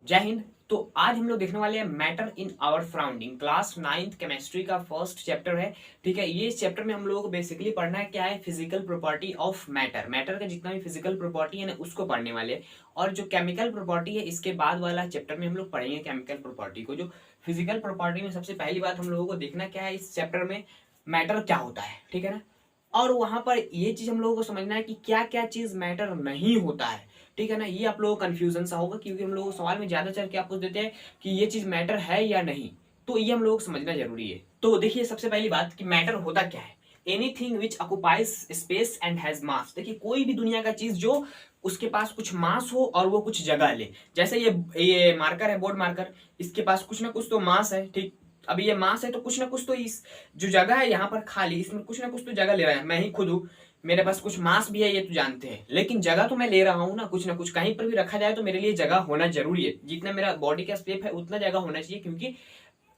जय हिंद। तो आज हम लोग देखने वाले हैं matter in our surrounding, class 9th chemistry का फर्स्ट चैप्टर है। ठीक है, ये इस चैप्टर में हम लोगों को बेसिकली पढ़ना है क्या है, physical property of matter. Matter का जितना भी फिजिकल प्रॉपर्टी है ना उसको पढ़ने वाले हैं। और जो केमिकल प्रॉपर्टी है इसके बाद वाला चैप्टर में हम लोग पढ़ेंगे केमिकल प्रॉपर्टी को। जो फिजिकल प्रॉपर्टी में सबसे पहली बात हम लोगों को देखना क्या है इस चैप्टर में, मैटर क्या होता है। ठीक है ना, और वहां पर ये चीज हम लोगों को समझना है कि क्या क्या चीज मैटर नहीं होता है। ठीक है ना, ये आप लोगों को कंफ्यूजन सा होगा क्योंकि हम लोगों को सवाल में ज्यादा चल के आप पूछ देते हैं कि ये चीज मैटर है या नहीं। तो ये हम लोगों को समझना जरूरी है। तो देखिए सबसे पहली बात कि मैटर होता क्या है। Anything which occupies space and has मास। देखिए कोई भी दुनिया का चीज जो उसके पास कुछ मास हो और वो कुछ जगह ले। जैसे ये मार्कर है, बोर्ड मार्कर, इसके पास कुछ ना कुछ तो मास है। ठीक, अभी ये मास है तो कुछ ना कुछ तो इस जो जगह है यहाँ पर खाली, इसमें कुछ ना कुछ तो जगह ले रहा है। मैं ही खुद हूँ, मेरे पास कुछ मास भी है, ये तो जानते हैं, लेकिन जगह तो मैं ले रहा हूँ ना कुछ कहीं पर भी रखा जाए तो मेरे लिए जगह होना जरूरी है। जितना मेरा बॉडी का शेप है उतना जगह होना चाहिए, क्योंकि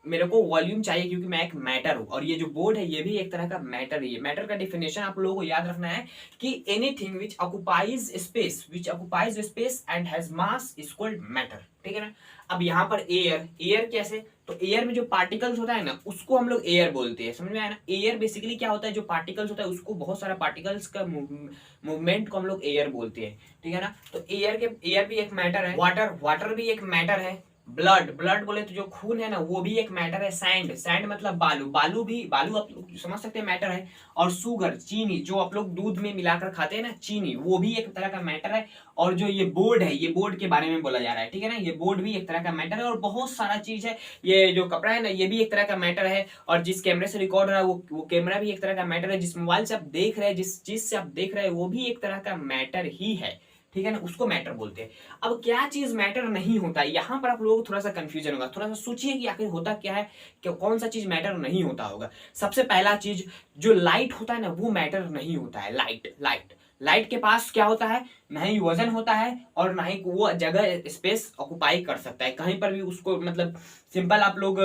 मेरे को वॉल्यूम चाहिए, क्योंकि मैं एक मैटर हूँ। और ये जो बोर्ड है ये भी एक तरह का मैटर ही है। मैटर का डिफिनेशन आप लोगों को याद रखना है कि anything which occupies space and has mass is called matter. ठीक है ना। अब यहाँ पर एयर, एयर कैसे, तो एयर में जो पार्टिकल्स होता है ना उसको हम लोग एयर बोलते हैं। समझ में आया ना। एयर बेसिकली क्या होता है, जो पार्टिकल्स होता है उसको, बहुत सारा पार्टिकल्स का मूवमेंट को हम लोग एयर बोलते हैं। ठीक है ना। तो एयर भी एक मैटर है। वाटर भी एक मैटर है। ब्लड बोले तो जो खून है ना वो भी एक मैटर है। सैंड मतलब बालू आप लोग समझ सकते हैं मैटर है। और शुगर, चीनी, जो आप लोग दूध में मिलाकर खाते हैं ना चीनी, वो भी एक तरह का मैटर है। और जो ये बोर्ड है, ये बोर्ड के बारे में बोला जा रहा है। ठीक है ना, ये बोर्ड भी एक तरह का मैटर है। और बहुत सारा चीज है। ये जो कपड़ा है ना ये भी एक तरह का मैटर है। और जिस कैमरे से रिकॉर्ड हो रहा है वो कैमरा भी एक तरह का मैटर है। जिस मोबाइल से आप देख रहे हैं, जिस चीज से आप देख रहे हैं वो भी एक तरह का मैटर ही है। ठीक है ना, उसको मैटर बोलते हैं। अब क्या चीज मैटर नहीं होता है, यहाँ पर आप लोगों को थोड़ा सा कंफ्यूजन होगा। थोड़ा सा सोचिए कि आखिर होता क्या है, कि कौन सा चीज मैटर नहीं होता होगा। सबसे पहला चीज, जो लाइट होता है ना वो मैटर नहीं होता है। लाइट के पास क्या होता है, ना ही वजन होता है और ना ही वो जगह स्पेस ऑक्युपाई कर सकता है कहीं पर भी उसको। मतलब सिंपल आप लोग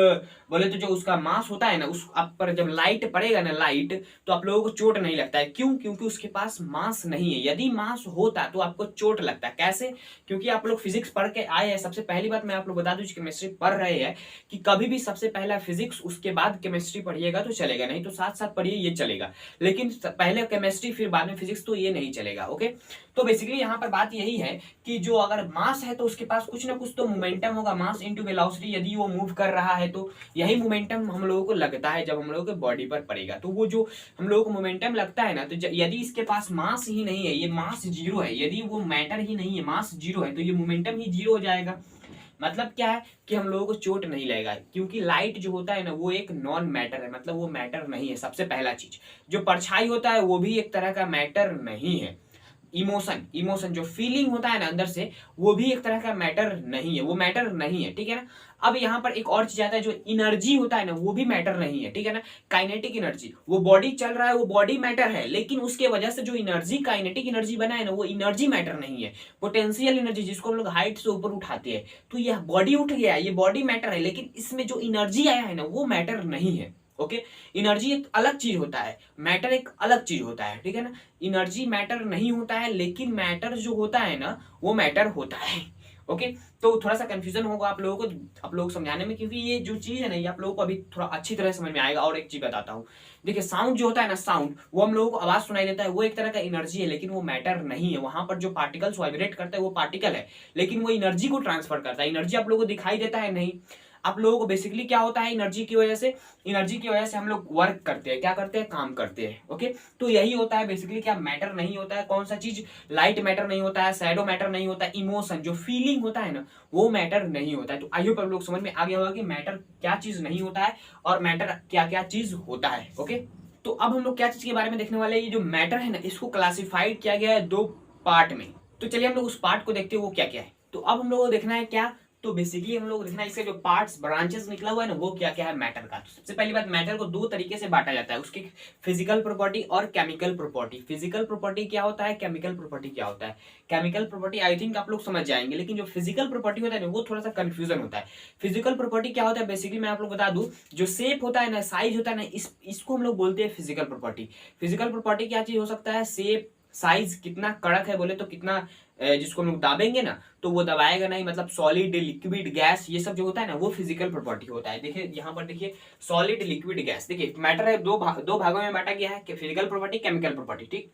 बोले तो जो उसका मास होता है ना, उस आप पर जब लाइट पड़ेगा ना, लाइट, तो आप लोगों को चोट नहीं लगता है। क्यों? क्योंकि उसके पास मास नहीं है। यदि मास होता तो आपको चोट लगता है। कैसे? क्योंकि आप लोग फिजिक्स पढ़ के आए हैं। सबसे पहली बात मैं आप लोग बता दूं, केमिस्ट्री पढ़ रहे हैं, कि कभी भी सबसे पहला फिजिक्स उसके बाद केमिस्ट्री पढ़िएगा तो चलेगा, नहीं तो साथ साथ पढ़िए ये चलेगा। लेकिन पहले केमिस्ट्री फिर बाद में फिजिक्स, तो ये नहीं चलेगा। ओके, तो बेसिकली यहाँ पर बात यही है कि जो अगर मास है तो उसके पास कुछ ना कुछ तो मोमेंटम होगा। मास इनटू वेलोसिटी, यदि वो मूव कर रहा है तो यही मोमेंटम हम लोगों को लगता है जब हम लोगों के बॉडी पर पड़ेगा। तो वो जो हम लोगों को मोमेंटम लगता है ना, तो यदि इसके पास मास ही नहीं है, ये मास जीरो है, यदि वो मैटर ही नहीं है, मास जीरो है, तो ये मोमेंटम ही जीरो हो जाएगा। मतलब क्या है कि हम लोगों को चोट नहीं लगेगा, क्योंकि लाइट जो होता है ना वो एक नॉन मैटर है, मतलब वो मैटर नहीं है। सबसे पहला चीज, जो परछाई होता है वो भी एक तरह का मैटर नहीं है। इमोशन जो फीलिंग होता है ना अंदर से, वो भी एक तरह का मैटर नहीं है, वो मैटर नहीं है। ठीक है ना। अब यहाँ पर एक और चीज आता है, जो एनर्जी होता है ना वो भी मैटर नहीं है। ठीक है ना। काइनेटिक एनर्जी, वो बॉडी चल रहा है, वो बॉडी मैटर है, लेकिन उसके वजह से जो एनर्जी, काइनेटिक एनर्जी बना है ना, वो एनर्जी मैटर नहीं है। पोटेंशियल एनर्जी, जिसको हम लोग हाइट से ऊपर उठाते हैं, तो यह बॉडी उठ गया, ये बॉडी मैटर है, लेकिन इसमें जो एनर्जी आया है ना वो मैटर नहीं है। ओके, एनर्जी एक अलग चीज होता है, मैटर एक अलग चीज होता है। ठीक है ना। एनर्जी मैटर नहीं होता है, लेकिन मैटर जो होता है ना वो मैटर होता है। ओके, तो थोड़ा सा कंफ्यूजन होगा आप लोगों को समझाने में, क्योंकि ये जो चीज है ना ये आप लोगों को अभी थोड़ा अच्छी तरह समझ में आएगा। और एक चीज बताता हूँ, देखिए साउंड जो होता है ना, साउंड वो हम लोगों को आवाज सुनाई देता है, वो एक तरह का एनर्जी है, लेकिन वो मैटर नहीं है। वहां पर जो पार्टिकल्स वाइब्रेट करता है वो पार्टिकल है, लेकिन वो एनर्जी को ट्रांसफर करता है। एनर्जी आप लोगों को दिखाई देता है नहीं। आप लोगों को बेसिकली क्या होता है, एनर्जी की वजह से हम लोग वर्क करते हैं, क्या करते हैं, काम करते हैं। ओके, तो यही होता है बेसिकली, क्या मैटर नहीं होता है। कौन सा चीज, लाइट मैटर नहीं होता है, शैडो मैटर नहीं होता है, इमोशन जो फीलिंग होता है ना वो मैटर नहीं होता है। तो आई होप आप लोग समझ में आ गया होगा कि मैटर क्या चीज नहीं होता है और मैटर क्या क्या चीज होता है। ओके, तो अब हम लोग क्या चीज के बारे में देखने वाले हैं, ये जो मैटर है ना इसको क्लासिफाइड किया गया है 2 पार्ट में। तो चलिए हम लोग उस पार्ट को देखते हैं वो क्या क्या है। तो अब हम लोग को देखना है क्या, तो बेसिकली हम लोग देखना है इसके जो पार्ट्स, ब्रांचेस निकला हुआ है ना वो क्या क्या है मैटर का। तो सबसे पहली बात, मैटर को 2 तरीके से बांटा जाता है, उसकी फिजिकल प्रॉपर्टी और केमिकल प्रॉपर्टी। फिजिकल प्रॉपर्टी क्या होता है, केमिकल प्रॉपर्टी क्या होता है। केमिकल प्रॉपर्टी आई थिंक आप लोग समझ जाएंगे, लेकिन जो फिजिकल प्रॉपर्टी होता है ना वो थोड़ा सा कंफ्यूजन होता है। फिजिकल प्रॉपर्टी क्या होता है, बेसिकली मैं आप लोग बता दूं, जो शेप होता है ना, साइज होता है ना, इसको हम लोग बोलते हैं फिजिकल प्रॉपर्टी। फिजिकल प्रॉपर्टी क्या चीज हो सकता है, शेप, साइज, कितना कड़क है बोले तो कितना जिसको हम लोग दाबेंगे ना तो वो दबाएगा नहीं, मतलब सॉलिड लिक्विड गैस ये सब जो होता है ना वो फिजिकल प्रॉपर्टी होता है। देखिए यहाँ पर देखिए सॉलिड लिक्विड गैस, देखिए मैटर है दो भागों में बांटा गया है कि फिजिकल प्रॉपर्टी केमिकल प्रॉपर्टी, ठीक।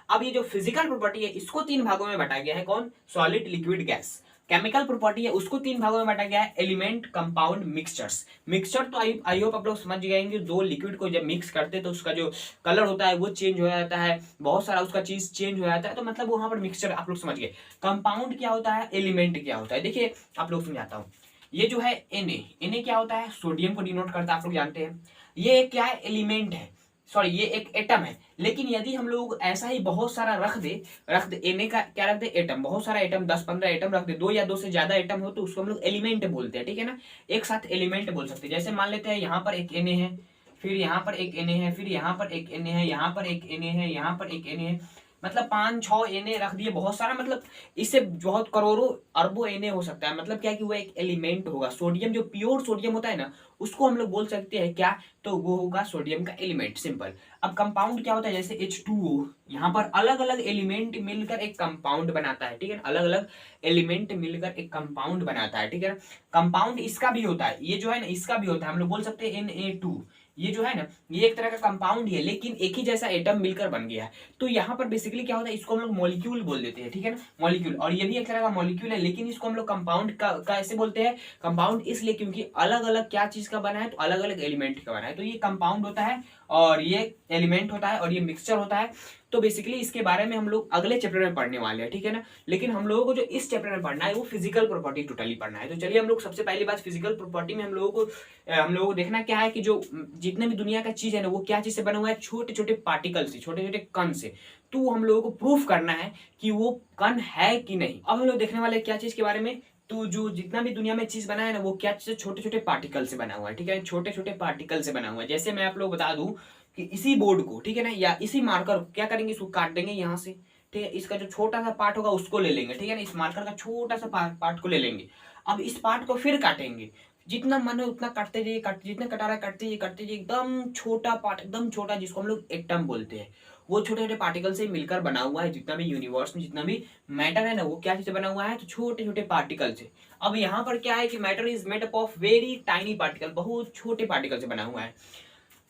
अब ये जो फिजिकल प्रॉपर्टी है इसको 3 भागों में बांटा गया है, कौन, solid liquid gas. Chemical property है उसको 3 भागों में बांटा गया है, एलिमेंट कंपाउंड मिक्सचर्स। मिक्सचर तो आई होप आप लोग समझ जाएंगे, दो लिक्विड को जब मिक्स करते हैं तो उसका जो कलर होता है वो चेंज हो जाता है, बहुत सारा उसका चीज चेंज हो जाता है, तो मतलब वहां पर मिक्सचर आप लोग समझ गए। कंपाउंड क्या होता है, एलिमेंट क्या होता है, देखिए आप लोग समझाता हूँ। ये जो है Na क्या होता है, सोडियम को डिनोट करता है, आप लोग जानते हैं। ये क्या है, एलिमेंट है, सॉरी ये एक एटम है। लेकिन यदि हम लोग ऐसा ही बहुत सारा रख दे Na का क्या रख दे, एटम, बहुत सारा एटम 10-15 एटम रख दे, 2 या 2 से ज्यादा एटम हो तो उसको हम लोग एलिमेंट बोलते हैं, ठीक है ना। एक साथ एलिमेंट बोल सकते हैं। जैसे मान लेते हैं यहाँ पर एक Na है, फिर यहाँ पर एक Na है, फिर यहाँ पर एक Na है, यहाँ पर एक Na है, यहाँ पर एक Na है, मतलब 5-6 Na रख दिए, बहुत सारा, मतलब इससे बहुत करोड़ों अरबों Na हो सकता है। मतलब क्या कि वो एक एलिमेंट होगा। सोडियम जो प्योर सोडियम होता है ना उसको हम लोग बोल सकते हैं क्या, तो वो होगा सोडियम का एलिमेंट, सिंपल। अब कंपाउंड क्या होता है, जैसे H2O, यहाँ पर अलग अलग एलिमेंट मिलकर एक कंपाउंड बनाता है, ठीक है ना, अलग अलग एलिमेंट मिलकर एक कंपाउंड बनाता है, ठीक है ना। कंपाउंड इसका भी होता है, ये जो है ना इसका भी होता है, हम लोग बोल सकते हैं Na2, ये जो है ना ये एक तरह का कंपाउंड ही है लेकिन एक ही जैसा एटम मिलकर बन गया है। तो यहाँ पर बेसिकली क्या होता है, इसको हम लोग मॉलिक्यूल बोल देते हैं, ठीक है ना, मॉलिक्यूल। और ये भी एक तरह का मॉलिक्यूल है लेकिन इसको हम लोग कंपाउंड का ऐसे बोलते हैं, कंपाउंड इसलिए क्योंकि अलग अलग क्या चीज का बना है, तो अलग अलग एलिमेंट का बना है, तो ये कंपाउंड होता है और ये एलिमेंट होता है और ये मिक्सचर होता है। तो बेसिकली इसके बारे में हम लोग अगले चैप्टर में पढ़ने वाले हैं, ठीक है ना। लेकिन हम लोगों को जो इस चैप्टर में पढ़ना है वो फिजिकल प्रॉपर्टी टोटली पढ़ना है। तो चलिए हम लोग सबसे पहली बात फिजिकल प्रॉपर्टी में हम लोगों को देखना क्या है कि जो जितने भी दुनिया का चीज है ना वो क्या चीज से बना हुआ है, छोटे छोटे पार्टिकल से, छोटे छोटे कण से। तो हम लोगों को प्रूफ करना है कि वो कण है कि नहीं। अब हम लोग देखने वाले क्या चीज के बारे में, तो जो जितना भी दुनिया में चीज बना है ना वो क्या चीज, छोटे छोटे पार्टिकल से बना हुआ है, ठीक है, छोटे छोटे पार्टिकल से बना हुआ है। जैसे मैं आप लोग बता दूं कि इसी बोर्ड को, ठीक है ना, या इसी मार्कर को क्या करेंगे, इसको काट देंगे यहाँ से, ठीक है, इसका जो छोटा सा पार्ट होगा उसको ले लेंगे, ठीक है ना, इस मार्कर का छोटा सा पार्ट को ले लेंगे। अब इस पार्ट को फिर काटेंगे, जितना मन है उतना काटते जाइए, जितना कटा रहा है काटते जाइए, एकदम छोटा पार्ट, एकदम छोटा, जिसको हम लोग एटम बोलते हैं। वो छोटे छोटे पार्टिकल से मिलकर बना हुआ है। जितना भी यूनिवर्स में जितना भी मैटर है ना वो क्या चीज बना हुआ है, तो छोटे छोटे पार्टिकल से। अब यहाँ पर क्या है कि matter is made up of very tiny particle, बहुत छोटे पार्टिकल से बना हुआ है।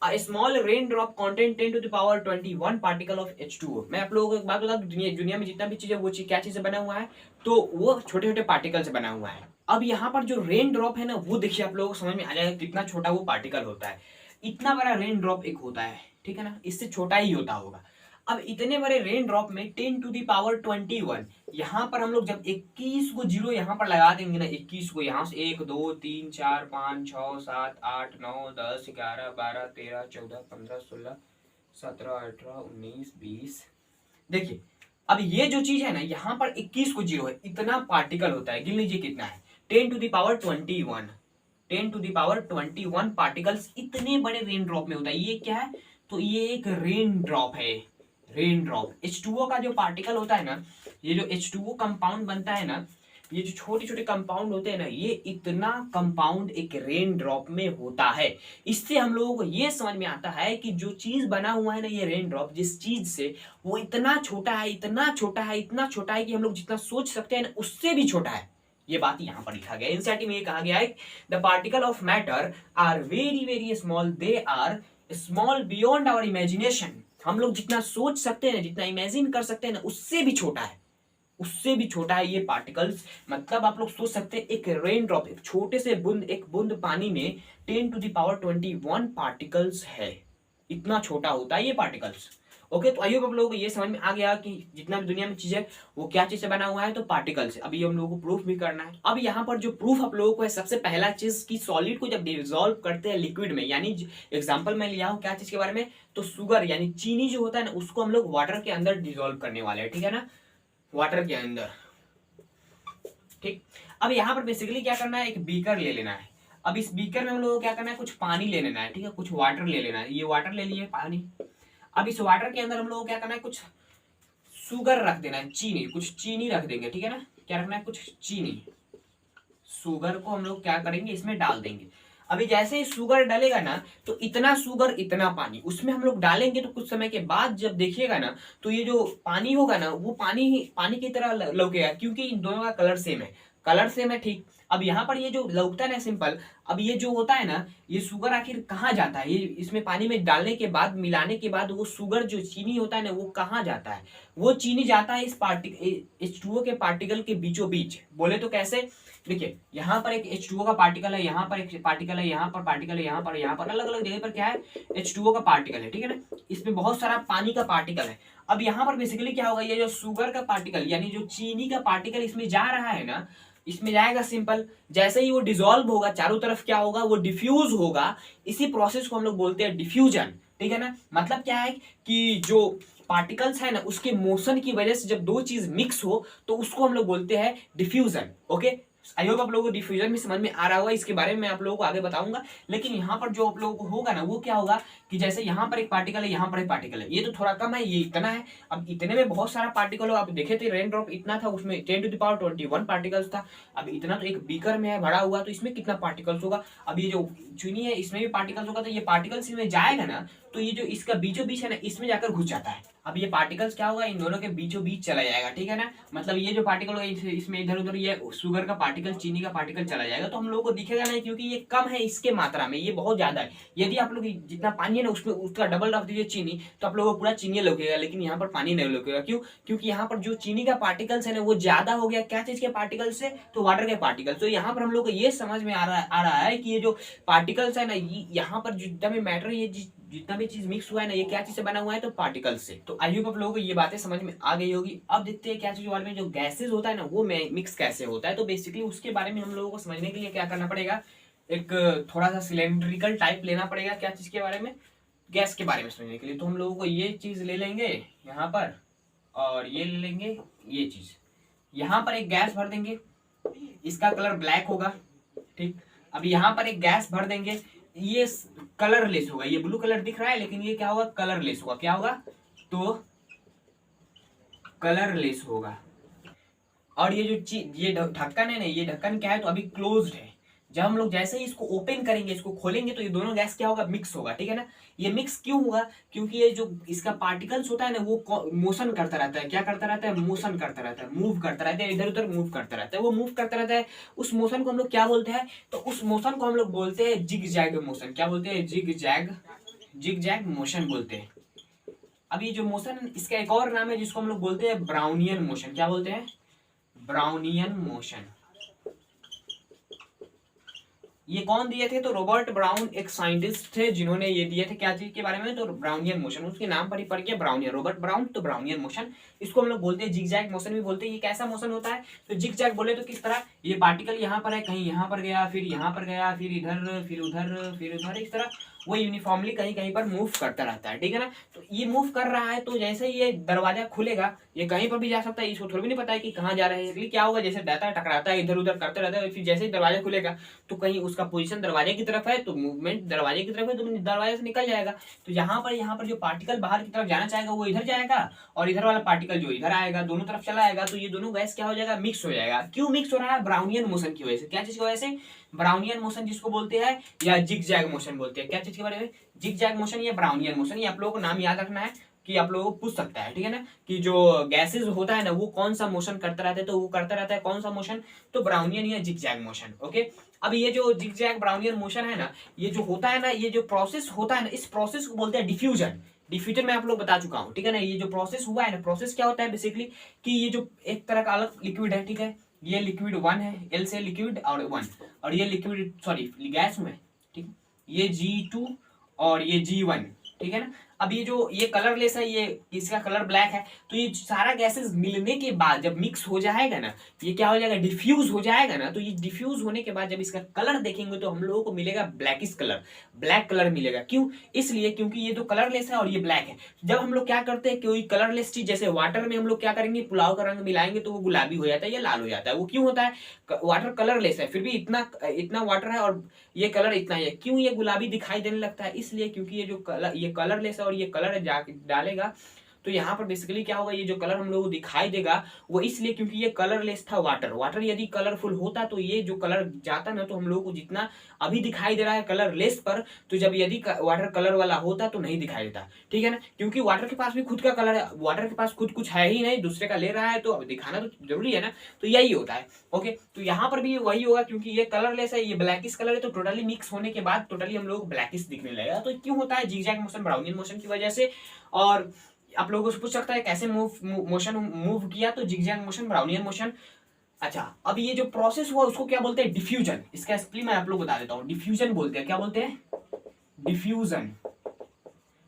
A small raindrop contain 10 to the power 21 particle of H2O। मैं आप लोगों को एक बात बता दूं, दुनिया में जितना भी चीज है वो चीज क्या चीज से बना हुआ है, तो वो छोटे छोटे पार्टिकल से बना हुआ है। अब यहाँ पर जो रेन ड्रॉप है ना वो देखिए आप लोगों को समझ में आ जाएगा कितना छोटा वो पार्टिकल होता है। इतना बड़ा रेन ड्रॉप एक होता है, ठीक है ना, इससे छोटा ही होता होगा। अब इतने बड़े रेन ड्रॉप में 10 टू दी पावर 21, यहाँ पर हम लोग जब 21 को जीरो यहाँ पर लगा देंगे ना, 21 को यहाँ से 1 2 3 4 5 6 7 8 9 10 11 12 13 14 15 16 17 18 19 20, देखिए अब ये जो चीज है ना यहाँ पर 21 को जीरो है, इतना पार्टिकल होता है, गिन लीजिए कितना है, 10 to the power 21, 10 to the power 21 particles इतने बड़े रेन ड्रॉप में होता है। ये क्या है, तो ये एक रेन ड्रॉप है, रेन ड्रॉप। H2O का जो पार्टिकल होता है ना, ये जो H2O कंपाउंड बनता है ना, ये जो छोटे छोटे कंपाउंड होते हैं ना, ये इतना कंपाउंड एक रेन ड्रॉप में होता है। इससे हम लोगों को ये समझ में आता है कि जो चीज बना हुआ है ना ये रेन ड्रॉप, जिस चीज से, वो इतना छोटा है, इतना छोटा है, इतना छोटा है कि हम लोग जितना सोच सकते हैं ना उससे भी छोटा है। ये बात यहाँ पर लिखा गया, एनसीईआरटी में ये कहा गया है, the particle of matter are very very small, they are small beyond our imagination. हम लोग जितना सोच सकते हैं, जितना इमेजिन कर सकते हैं ना उससे भी छोटा है, उससे भी छोटा है ये पार्टिकल्स। मतलब आप लोग सोच सकते हैं एक रेन ड्रॉप, एक छोटे से बूंद, एक बूंद पानी में 10 टू द पावर 21 पार्टिकल्स है, इतना छोटा होता है ये पार्टिकल्स। ओके, तो आई होप आप लोगों को ये समझ में आ गया कि जितना भी दुनिया में चीज है वो क्या चीज से बना हुआ है, तो पार्टिकल से। अभी हम लोगों को प्रूफ भी करना है। अब यहाँ पर जो प्रूफ आप लोगों को है, सबसे पहला चीज की सॉलिड को जब डिसॉल्व करते हैं लिक्विड में, यानी एग्जांपल मैं लिया हूँ क्या चीज के बारे में, तो शुगर यानी चीनी जो होता है ना उसको हम लोग वाटर के अंदर डिसॉल्व करने वाले हैं, ठीक है ना, वाटर के अंदर, ठीक। अब यहाँ पर बेसिकली क्या करना है, एक बीकर ले लेना है। अब इस बीकर में हम लोगों को क्या करना है, कुछ पानी ले लेना है, ठीक है, कुछ वाटर ले लेना है, ये वाटर ले लिए, पानी। अब इस वाटर के अंदर हम लोगों को क्या करना है, कुछ शुगर रख देना है, चीनी, कुछ चीनी रख देंगे, ठीक है ना, क्या रखना है, कुछ चीनी, शुगर को हम लोग क्या करेंगे इसमें डाल देंगे। अभी जैसे ही शुगर डालेगा ना तो इतना शुगर इतना पानी उसमें हम लोग डालेंगे, तो कुछ समय के बाद जब देखिएगा ना तो ये जो पानी होगा ना वो पानी पानी की तरह लौकेगा, क्योंकि इन दोनों का कलर सेम है, कलर सेम है। ठीक, अब यहाँ पर ये जो लौकता है ना सिंपल, अब ये जो होता है ना ये शुगर आखिर कहाँ जाता है, ये इसमें पानी में डालने के बाद मिलाने के बाद वो शुगर जो चीनी होता है ना वो कहाँ जाता है, वो चीनी जाता है इस H2O के पार्टिकल के बीचों बीच। बोले तो कैसे, देखिए यहाँ पर एक H2O का पार्टिकल है, यहाँ पर एक पार्टिकल है, यहाँ पर पार्टिकल है, यहाँ पर अलग अलग जगह पर क्या है H2O का पार्टिकल है, ठीक है ना, इसमें बहुत सारा पानी का पार्टिकल है। अब यहाँ पर बेसिकली क्या होगा, ये जो शुगर का पार्टिकल यानी जो चीनी का पार्टिकल इसमें जा रहा है ना, इसमें जाएगा सिंपल, जैसे ही वो डिसॉल्व होगा चारों तरफ क्या होगा वो डिफ्यूज होगा, इसी प्रोसेस को हम लोग बोलते हैं डिफ्यूजन, ठीक है ना। मतलब क्या है कि जो पार्टिकल्स है ना उसके मोशन की वजह से जब दो चीज मिक्स हो तो उसको हम लोग बोलते हैं डिफ्यूजन। ओके, आई होप आप लोगों को डिफ्यूजन में समझ में आ रहा होगा, इसके बारे में मैं आप लोगों को आगे बताऊंगा। लेकिन यहाँ पर जो आप लोगों को होगा ना वो क्या होगा कि जैसे यहाँ पर एक पार्टिकल है, यहाँ पर एक पार्टिकल है, ये तो थोड़ा कम है, ये इतना है। अब इतने में बहुत सारा पार्टिकल हो, आप देखे थे रेन ड्रॉप इतना था, उसमें 10⁻21 पार्टिकल्स था। अब इतना तो एक बीकर में है भरा हुआ, तो इसमें कितना पार्टिकल्स होगा। अब ये जो चीनी है इसमें भी पार्टिकल्स होगा, तो ये पार्टिकल्स इसमें जाएगा ना तो ये जो इसका बीचों बीच है ना इसमें जाकर घुस जाता है। अब ये पार्टिकल्स क्या होगा, इन दोनों के बीचों बीच चला जाएगा, ठीक है ना। मतलब ये जो पार्टिकल होगा इसमें इधर उधर ये शुगर का पार्टिकल चीनी का पार्टिकल चला जाएगा, तो हम लोगों को दिखेगा नहीं, क्योंकि ये कम है इसके मात्रा में, ये बहुत ज्यादा है। यदि आप लोग जितना पानी है ना उसमें उसका डबल रख दीजिए चीनी, तो आप लोगों को पूरा चीनी लौकेगा, लेकिन यहाँ पर पानी नहीं लौकेगा। क्यों? क्योंकि यहाँ पर जो चीनी का पार्टिकल्स है ना वो ज्यादा हो गया, क्या चीज के पार्टिकल से, तो वाटर के पार्टिकल। तो यहाँ पर हम लोग को ये समझ में आ रहा है कि ये जो पार्टिकल्स है ना यहाँ पर जितना भी मैटर, ये जितना भी चीज मिक्स हुआ है ना ये क्या चीज से बना हुआ है, तो पार्टिकल से। तो आई होप आप लोगों को ये बातें समझ में आ गई होगी। अब देखते हैं क्या चीज बारे में, जो गैसेज होता है ना वो मिक्स कैसे होता है। तो बेसिकली उसके बारे में हम लोगों को समझने के लिए क्या करना पड़ेगा, एक थोड़ा सा सिलेंड्रिकल टाइप लेना पड़ेगा। क्या चीज के बारे में, गैस के बारे में समझने के लिए। तो हम लोगों को ये चीज ले लेंगे यहाँ पर, और ये ले लेंगे ये चीज, यहाँ पर एक गैस भर देंगे, इसका कलर ब्लैक होगा, ठीक। अब यहाँ पर एक गैस भर देंगे, ये कलरलेस होगा, ये ब्लू कलर दिख रहा है लेकिन ये क्या होगा, कलरलेस होगा। क्या होगा, तो कलरलेस होगा। और ये जो चीज, ये ढक्कन है ना, ये ढक्कन क्या है, तो अभी क्लोज्ड है। जब हम लोग जैसे ही इसको ओपन करेंगे, इसको खोलेंगे, तो ये दोनों गैस क्या होगा, मिक्स होगा, ठीक है ना। ये मिक्स क्यों होगा, क्योंकि ये जो इसका पार्टिकल्स होता है ना वो मोशन करता रहता है। क्या करता रहता है, मोशन करता रहता है, मूव करता रहता है, इधर उधर मूव करता रहता है, वो मूव करता रहता है। उस मोशन को हम लोग क्या बोलते हैं, तो उस मोशन को हम लोग बोलते हैं जिग जैग मोशन। क्या बोलते हैं, जिग जैग मोशन बोलते हैं। अब ये जो मोशन, इसका एक और नाम है जिसको हम लोग बोलते हैं ब्राउनियन मोशन। क्या बोलते हैं, ब्राउनियन मोशन। ये कौन दिए थे, तो रॉबर्ट ब्राउन एक साइंटिस्ट थे जिन्होंने ये दिए थे, क्या चीज के बारे में, तो ब्राउनियन मोशन, उसके नाम पर ही पड़ गया ब्राउनियन, रॉबर्ट ब्राउन, तो ब्राउनियन मोशन। इसको हम लोग बोलते हैं जिगजैग मोशन भी बोलते हैं। ये कैसा मोशन होता है, तो जिगजैग बोले तो किस तरह, ये पार्टिकल यहाँ पर है, कहीं यहाँ पर गया, फिर यहाँ पर गया, फिर इधर, फिर उधर, फिर उधर, इस तरह वो यूनिफॉर्मली कहीं कहीं पर मूव करता रहता है, ठीक है ना। तो ये मूव कर रहा है, तो जैसे ये दरवाजा खुलेगा, ये कहीं पर भी जा सकता है, इसको थोड़ा भी नहीं पता है कि कहाँ जा रहा है। इसलिए क्या होगा, जैसे रहता है टकराता है, इधर उधर करते रहता है, फिर जैसे ही दरवाजा खुलेगा तो कहीं उसका पोजीशन दरवाजे की तरफ है, तो मूवमेंट दरवाजे की तरफ है, तो दरवाजे से निकल जाएगा। तो यहाँ पर जो पार्टिकल बाहर की तरफ जाना चाहेगा वो इधर जाएगा, और इधर वाला पार्टिकल जो इधर आएगा, दोनों तरफ चला आएगा, तो ये दोनों गैस क्या हो जाएगा, मिक्स हो जाएगा। क्यों मिक्स हो रहा है, ब्राउनियन मोशन की वजह से। क्या चीज की वजह से, ब्राउनियन मोशन जिसको बोलते हैं, या जिगजैग मोशन बोलते हैं। क्या चीज के बारे में, जिगजैग मोशन या ब्राउनियन मोशन। ये आप लोगों को नाम याद रखना है कि आप लोगों को पूछ सकता है, ठीक है ना, कि जो गैसेस होता है ना वो कौन सा मोशन करता रहता है, तो वो करता रहता है कौन सा मोशन, तो ब्राउनियन या जिगजैग मोशन। ओके, अब ये जो जिगजैग ब्राउनियन मोशन है ना, ये जो होता है ना, ये जो प्रोसेस होता है ना, इस प्रोसेस को बोलते हैं डिफ्यूजन। डिफ्यूजन मैं आप लोग बता चुका हूँ, ठीक है ना। ये जो प्रोसेस हुआ है ना, प्रोसेस क्या होता है बेसिकली, कि ये जो एक तरह का अलग लिक्विड है, ठीक है, ये लिक्विड 1 है, एल से लिक्विड और 1, और ये लिक्विड सॉरी गैस में, ठीक है, ये G2 और ये G1, ठीक है ना। अब ये जो ये कलरलेस है, ये इसका कलर ब्लैक है, तो ये सारा गैसेस मिलने के बाद जब मिक्स हो जाएगा ना, ये क्या हो जाएगा, डिफ्यूज हो जाएगा ना। तो ये डिफ्यूज होने के बाद जब इसका कलर देखेंगे तो हम लोगों को मिलेगा ब्लैकिश कलर, ब्लैक कलर मिलेगा। क्यों, इसलिए क्योंकि ये तो कलरलेस है और ये ब्लैक है। जब हम लोग क्या करते हैं, कोई कलरलेस चीज, जैसे वाटर में हम लोग क्या करेंगे, पुलाव का रंग मिलाएंगे तो वो गुलाबी हो जाता है या लाल हो जाता है। वो क्यों होता है, वाटर कलरलेस है, फिर भी इतना वाटर है और ये कलर इतना ही है, क्यों ये गुलाबी दिखाई देने लगता है, इसलिए क्योंकि ये जो कलर, ये कलरलेस है और ये कलर जाके डालेगा तो यहाँ पर बेसिकली क्या होगा, ये जो कलर हम लोग को दिखाई देगा वो इसलिए क्योंकि ये कलरलेस था वाटर। वाटर यदि कलरफुल होता तो ये जो कलर जाता ना, तो हम लोग को जितना अभी दिखाई दे रहा है कलरलेस पर, तो जब यदि वाटर कलर वाला होता तो नहीं दिखाई देता, ठीक है ना। क्योंकि वाटर के पास भी खुद का कलर है, वाटर के पास खुद कुछ है ही नहीं, दूसरे का ले रहा है तो अब दिखाना तो जरूरी है ना, तो यही होता है। ओके, तो यहाँ पर भी वही होगा क्योंकि ये कलरलेस है, ये ब्लैकिश कलर है, तो टोटली मिक्स होने के बाद टोटली हम लोग ब्लैकिश दिखने लगेगा। तो क्यों होता है, जिगजैग मोशन, ब्राउनियन मोशन की वजह से। और आप लोगों से पूछ सकता है कैसे मोशन मूव किया, तो जिगजैग मोशन, ब्राउनियन मोशन। अच्छा, अब ये जो प्रोसेस हुआ उसको क्या बोलते हैं, डिफ्यूजन। इसका एक्सप्लेन मैं आप लोग बता देता हूँ। डिफ्यूजन बोलते हैं, क्या बोलते हैं, डिफ्यूजन,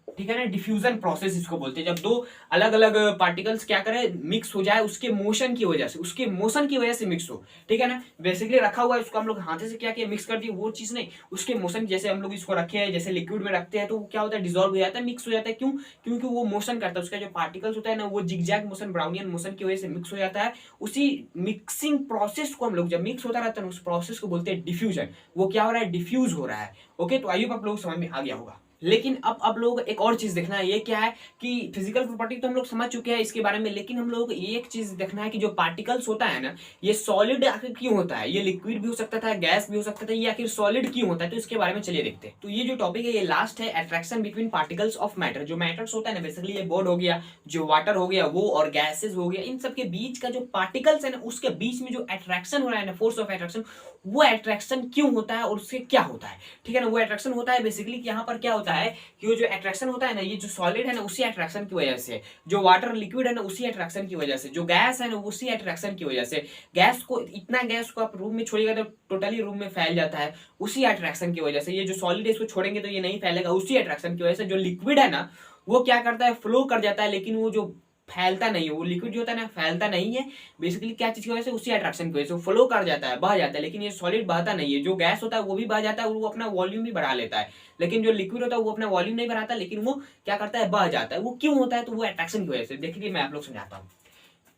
ठीक है ना। डिफ्यूजन प्रोसेस इसको बोलते हैं, जब दो अलग अलग पार्टिकल्स क्या करें, मिक्स हो जाए उसके मोशन की वजह से, उसके मोशन की वजह से मिक्स हो, ठीक है ना। बेसिकली रखा हुआ है उसको हम लोग हाथ से क्या किया, मिक्स कर दिए, वो चीज नहीं, उसके मोशन, जैसे हम लोग इसको रखे हैं, जैसे लिक्विड में रखते हैं तो क्या होता है, डिजोल्व हो जाता है, मिक्स हो जाता है। क्यों, क्योंकि वो मोशन करता है, उसका जो पार्टिकल्स होता है ना, वो जिगजैग मोशन, ब्राउनियन मोशन की वजह से मिक्स हो जाता है। उसी मिक्सिंग प्रोसेस को हम लोग, जब मिक्स होता रहता है उस प्रोसेस को बोलते हैं डिफ्यूजन। वो क्या हो रहा है, डिफ्यूज हो रहा है। ओके, तो आई होप आप लोग समझ में आ गया होगा। लेकिन अब आप लोग एक और चीज देखना है, ये क्या है कि फिजिकल प्रॉपर्टी तो हम लोग समझ चुके हैं इसके बारे में, लेकिन हम लोग ये एक चीज देखना है कि जो पार्टिकल्स होता है ना, ये सॉलिड आखिर क्यों होता है, ये लिक्विड भी हो सकता था, गैस भी हो सकता था, ये आखिर सॉलिड क्यों होता है, तो इसके बारे में चलिए देखते हैं। तो ये जो टॉपिक है ये लास्ट है, attraction between particles of matter. जो मैटर्स होता है ना, बेसिकली ये बोर्ड हो गया, जो वाटर हो गया वो, और गैसेस हो गया, इन सब के बीच का जो पार्टिकल्स है ना, उसके बीच में जो अट्रैक्शन हो रहा है ना, फोर्स ऑफ अट्रैक्शन, वो अट्रैक्शन क्यों होता है और उससे क्या होता है, ठीक है ना। वो अट्रैक्शन होता है बेसिकली यहाँ पर क्या होता है कि वो जो अट्रैक्शन होता है ना, ये जो सॉलिड है ना उसी अट्रैक्शन की वजह से, जो वाटर लिक्विड है ना उसी अट्रैक्शन की वजह से, जो गैस है ना उसी अट्रैक्शन की वजह से। गैस को, इतना गैस को आप रूम में छोड़िएगा तो टोटली रूम में फैल जाता है, उसी अट्रैक्शन की वजह से। ये जो सॉलिड है इसको छोड़ेंगे तो ये नहीं फैलेगा, उसी अट्रैक्शन की वजह से। जो लिक्विड है ना वो क्या करता है, फ्लो कर जाता है, लेकिन वो जो फैलता नहीं है, वो लिक्विड जो होता है ना फैलता नहीं है, बेसिकली क्या चीज की वजह से, उसी अट्रैक्शन की वजह से फ्लो कर जाता है, बह जाता है। लेकिन ये सॉलिड बहता नहीं है, जो गैस होता है वो भी बह जाता है और वो अपना वॉल्यूम भी बढ़ा लेता है, लेकिन जो लिक्विड होता है वो अपना वॉल्यूम नहीं बढ़ाता, लेकिन वो क्या करता है, बह जाता है। वो क्यों होता है, तो वो अट्रैक्शन की वजह से। देखिए मैं आप लोग समझाता हूँ।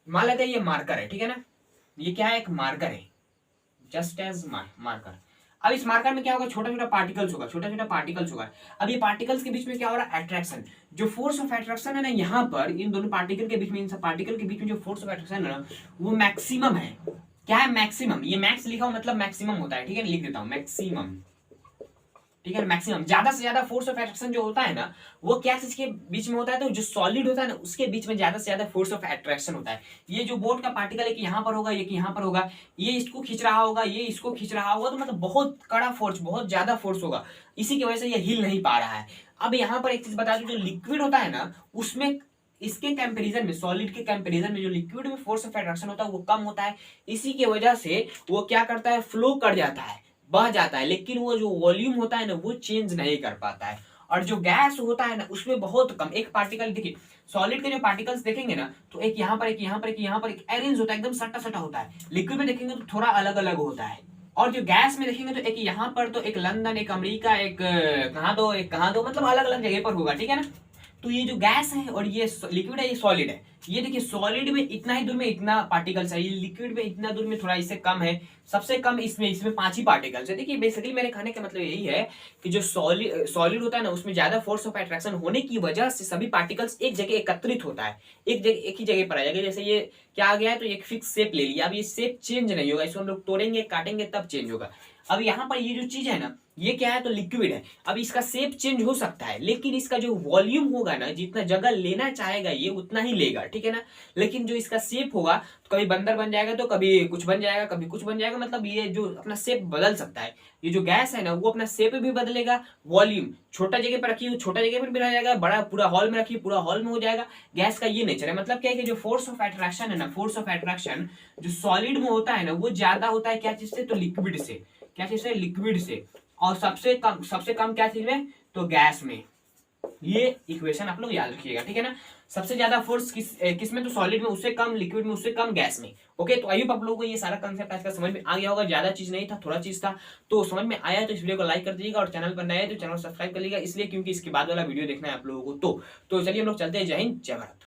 मान लेते हैं ये मार्कर है, ठीक है ना, ये क्या है, एक मार्कर है, जस्ट एज मार्कर। अब इस मार्कर में क्या होगा, छोटा छोटा पार्टिकल्स होगा, छोटा छोटा पार्टिकल्स होगा। अब ये पार्टिकल्स के बीच में क्या हो रहा है, अट्रैक्शन। जो फोर्स ऑफ अट्रैक्शन है ना, यहाँ पर इन दोनों पार्टिकल के बीच में, इन सब पार्टिकल के बीच में जो फोर्स ऑफ अट्रैक्शन है ना, वो मैक्सिमम है। क्या है, मैक्सिमम। ये मैक्स लिखा हो मतलब मैक्सिमम होता है, ठीक है, लिख देता हूं मैक्सिमम, ठीक है। मैक्सिमम, ज्यादा से ज्यादा फोर्स ऑफ अट्रैक्शन जो होता है ना, वो क्या चीज के बीच में होता है, तो जो सॉलिड होता है ना उसके बीच में ज्यादा से ज्यादा फोर्स ऑफ अट्रैक्शन होता है। ये जो बोर्ड का पार्टिकल है कि यहाँ पर होगा, ये कि यहाँ पर होगा, ये इसको खींच रहा होगा, ये इसको खींच रहा होगा, तो मतलब बहुत कड़ा फोर्स, बहुत ज्यादा फोर्स होगा, इसी की वजह से ये हिल नहीं पा रहा है। अब यहाँ पर एक चीज बता दूं, जो लिक्विड होता है ना उसमें, इसके कंपैरिजन में, सॉलिड के कंपैरिजन में जो लिक्विड में फोर्स ऑफ अट्रैक्शन होता है वो कम होता है। इसी की वजह से वो क्या करता है, फ्लो कर जाता है, बह जाता है, लेकिन वो जो वॉल्यूम होता है ना वो चेंज नहीं कर पाता है। और जो गैस होता है ना उसमें बहुत कम, एक पार्टिकल देखिए, सॉलिड के जो पार्टिकल्स देखेंगे ना, तो एक यहाँ पर, एक यहाँ पर, एक यहाँ पर, एक अरेंज होता है, एकदम सटा सटा होता है। लिक्विड में देखेंगे तो थोड़ा अलग अलग होता है। और जो गैस में देखेंगे तो एक यहाँ पर, तो एक लंदन, एक अमेरिका, एक कहाँ दो, एक कहाँ दो, मतलब अलग अलग जगह पर होगा, ठीक है ना। तो ये जो गैस है और ये लिक्विड है, ये सॉलिड है। ये देखिए, सॉलिड में इतना ही दूर में इतना पार्टिकल्स है, ये लिक्विड में इतना दूर में थोड़ा इससे कम है, सबसे कम इसमें 5 ही पार्टिकल्स है। देखिए बेसिकली मेरे कहने का मतलब यही है कि जो सॉलिड होता है ना उसमें ज्यादा फोर्स ऑफ अट्रैक्शन होने की वजह से सभी पार्टिकल्स एक जगह एकत्रित होता है, एक ही जगह पर आ जाएगा। जैसे ये क्या आ गया है, तो एक फिक्स शेप ले लिया, अब ये शेप चेंज नहीं होगा, इसको हम लोग तोड़ेंगे, काटेंगे, तब चेंज होगा। अब यहाँ पर ये जो चीज है ना, ये क्या है, तो लिक्विड है। अब इसका शेप चेंज हो सकता है, लेकिन इसका जो वॉल्यूम होगा ना, जितना जगह लेना चाहेगा ये उतना ही लेगा, ठीक है ना। लेकिन जो इसका शेप होगा, तो कभी बंदर बन जाएगा, तो कभी कुछ बन जाएगा, कभी कुछ बन जाएगा, मतलब ये जो अपना शेप बदल सकता है। ये जो गैस है ना वो अपना शेप भी बदलेगा, वॉल्यूम छोटा जगह पर रखिए छोटा जगह पर भी रह जाएगा, बड़ा पूरा हॉल में रखिए पूरा हॉल में हो जाएगा। गैस का ये नेचर है। मतलब क्या है कि जो फोर्स ऑफ अट्रैक्शन है ना, फोर्स ऑफ अट्रैक्शन जो सॉलिड में होता है ना, वो ज्यादा होता है क्या चीज से, तो लिक्विड से। क्या चीज से, लिक्विड से। और सबसे कम क्या चीज में, तो गैस में। ये इक्वेशन आप लोग याद रखिएगा, ठीक है ना। सबसे ज्यादा फोर्स किस में, तो सॉलिड में, उससे कम लिक्विड में, उससे कम गैस में। ओके, तो आई होप आप लोगों को ये सारा कंसेप्ट आज का समझ में आ गया होगा। ज्यादा चीज नहीं था, थोड़ा चीज था, तो समझ में आया तो इस वीडियो को लाइक कर दीजिएगा, और चैनल पर नए हैं तो चैनल सब्सक्राइब कर लीजिएगा, इसलिए क्योंकि इसके बाद वाला वीडियो देखना है आप लोगों को। तो चलिए हम लोग चलते हैं। जय हिंद, जय भारत।